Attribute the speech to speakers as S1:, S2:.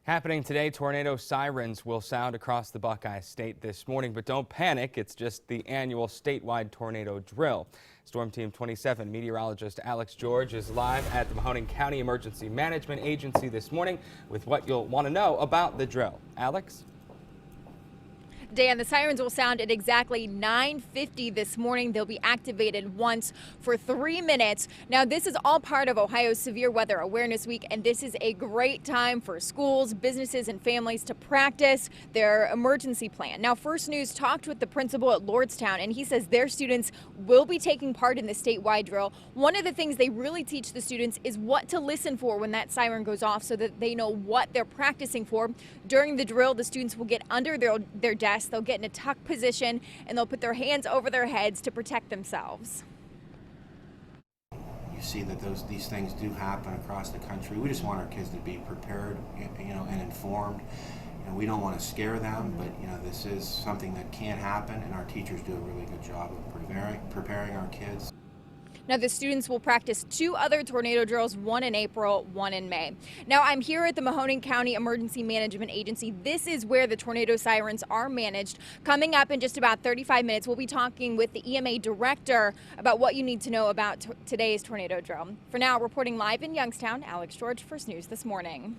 S1: Happening today, tornado sirens will sound across the Buckeye State this morning, but don't panic. It's just the annual statewide tornado drill. Storm Team 27 meteorologist Alex George is live at the Mahoning County Emergency Management Agency this morning with what you'll want to know about the drill. Alex?
S2: Dan, the sirens will sound at exactly 9:50 this morning. They'll be activated once for 3 minutes. Now, this is all part of Ohio's Severe Weather Awareness Week, and this is a great time for schools, businesses, and families to practice their emergency plan. Now, First News talked with the principal at Lordstown, and he says their students will be taking part in the statewide drill. One of the things they really teach the students is what to listen for when that siren goes off so that they know what they're practicing for. During the drill, the students will get under their desk. They'll get in a tuck position and they'll put their hands over their heads to protect themselves.
S3: You see that these things do happen across the country. We just want our kids to be prepared, and informed. We don't want to scare them, but this is something that can happen, and our teachers do a really good job of preparing our kids.
S2: Now, the students will practice 2 other tornado drills, one in April, one in May. Now, I'm here at the Mahoning County Emergency Management Agency. This is where the tornado sirens are managed. Coming up in just about 35 minutes, we'll be talking with the EMA director about what you need to know about today's tornado drill. For now, reporting live in Youngstown, Alex George, First News This Morning.